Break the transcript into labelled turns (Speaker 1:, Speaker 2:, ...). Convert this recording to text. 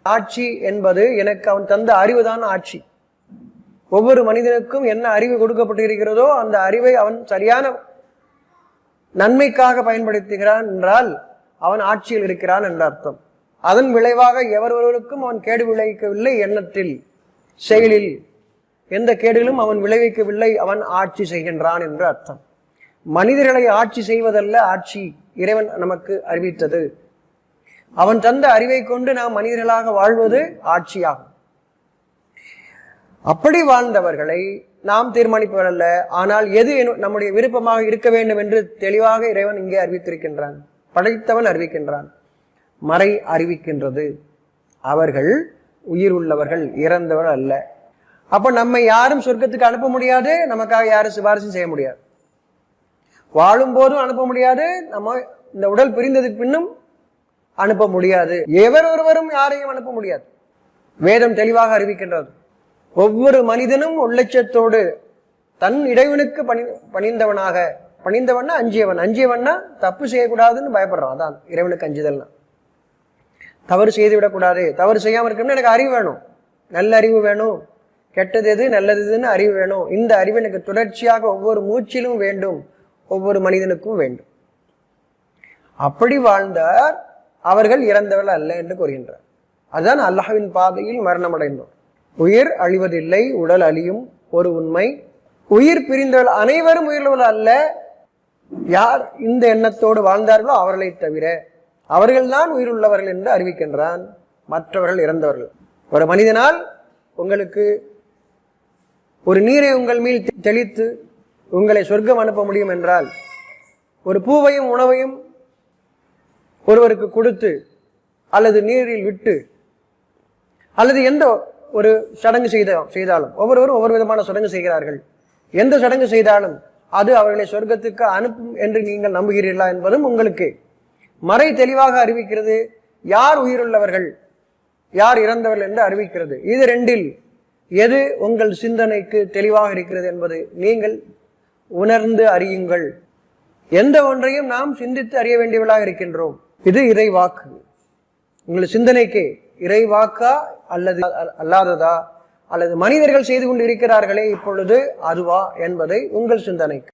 Speaker 1: ஆட்சி என்பது எனக்கு அவன் தந்த அறிவுதான் ஆட்சி. ஒவ்வொரு மனிதனுக்கும் என்ன அறிவு கொடுக்கப்பட்டிருக்கிறதோ அந்த அறிவை அவன் சரியான நன்மைக்காக பயன்படுத்துகிறான் என்றால் அவன் ஆட்சியில் இருக்கிறான் என்ற அர்த்தம். அதன் விளைவாக எவரொருவருக்கும் அவன் கேடு விளைவிக்கவில்லை, எண்ணத்தில் செயலில் எந்த கேடுகளும் அவன் விளைவிக்கவில்லை, அவன் ஆட்சி செய்கின்றான் என்று அர்த்தம். மனிதர்களை ஆட்சி செய்வதல்ல ஆட்சி, இறைவன் நமக்கு அறிவித்தது. அவன் தந்த அறிவை கொண்டு நாம் மனிதர்களாக வாழ்வது ஆட்சியாகும். அப்படி வாழ்ந்தவர்களை நாம் தீர்மானிப்பவர் அல்ல. ஆனால் எது நம்முடைய விருப்பமாக இருக்க வேண்டும் என்று தெளிவாக இறைவன் இங்கே அறிவித்திருக்கின்றான். படைத்தவன் அறிவிக்கின்றான், மறை அறிவிக்கின்றது. அவர்கள் உயிர் உள்ளவர்கள், இறந்தவர்கள் அல்ல. அப்ப நம்மை யாரும் சொர்க்கத்துக்கு அனுப்ப முடியாது, நமக்காக யாரும் சிபாரிசும் செய்ய முடியாது. வாழும் போதும் அனுப்ப முடியாது, நம்ம இந்த உடல் பிரிந்ததுக்கு பின்னும் அனுப்ப முடியாது. எவர் ஒருவரும் யாரையும் அனுப்ப முடியாது. வேதம் தெளிவாக அறிவிக்கின்றது. ஒவ்வொரு மனிதனும் உள்ளட்சத்தோடு தன் இறைவனுக்கு பணிந்தவனாக, பணிந்தவன்னா அஞ்சியவன், அஞ்சியவன்னா தப்பு செய்யக்கூடாதுன்னு பயப்படுறான். அதான் இறைவனுக்கு அஞ்சுதல்னா. தவறு செய்து விடக்கூடாது, தவறு செய்யாமல் இருக்கணும்னு எனக்கு அறிவு வேணும், நல்ல அறிவு வேணும், கெட்டது எது நல்லது எதுன்னு அறிவு வேணும். இந்த அறிவு எனக்கு தொடர்ச்சியாக ஒவ்வொரு மூச்சிலும் வேண்டும், ஒவ்வொரு மனிதனுக்கும் வேண்டும். அப்படி வாழ்ந்தார் அவர்கள் இறந்தவர்கள் அல்ல என்று கூறுகின்றார். அதுதான் அல்லாஹ்வின் பாதையில் மரணம் அடைந்தோர். உயிர் அழிவதில்லை, உடல் அழியும் ஒரு உண்மை. உயிர் பிரிந்தவர்கள் அனைவரும் உயிர்உள்ளவர்கள் அல்ல. யார் இந்த எண்ணத்தோடு வாழ்ந்தார்களோ அவர்களை தவிர அவர்கள்தான் உயிருள்ளவர்கள் என்று அறிவிக்கின்றான். மற்றவர்கள் இறந்தவர்கள். ஒரு மனிதனால் உங்களுக்கு ஒரு நீரை உங்கள் மேல் தெளித்து உங்களை சொர்க்கம் அனுப்ப முடியும் என்றால், ஒரு பூவையும் உணவையும் ஒருவருக்கு கொடுத்து அல்லது நீரில் விட்டு அல்லது எந்த ஒரு சடங்கு செய்தாலும், ஒவ்வொருவரும் ஒவ்வொரு விதமான சடங்கு செய்கிறார்கள். எந்த சடங்கு செய்தாலும் அது அவர்களை சொர்க்கத்துக்கு அனுப்பும் என்று நீங்கள் நம்புகிறீர்களா என்பதும் உங்களுக்கு மறை தெளிவாக அறிவிக்கிறது. யார் உயிருள்ளவர்கள் யார் இறந்தவர்கள் என்று அறிவிக்கிறது. இது ரெண்டில் எது உங்கள் சிந்தனைக்கு தெளிவாக இருக்கிறது என்பது நீங்கள் உணர்ந்து அறியுங்கள். எந்த ஒன்றையும் நாம் சிந்தித்து அறிய வேண்டியவர்களாக இருக்கின்றோம். இது இறை வாக்கு. உங்கள் சிந்தனைக்கு இறை வாக்கா அல்லது அல்லாததா, அல்லது மனிதர்கள் செய்து கொண்டு இருக்கிறார்களே இப்பொழுது அதுவா என்பதை உங்கள் சிந்தனைக்கு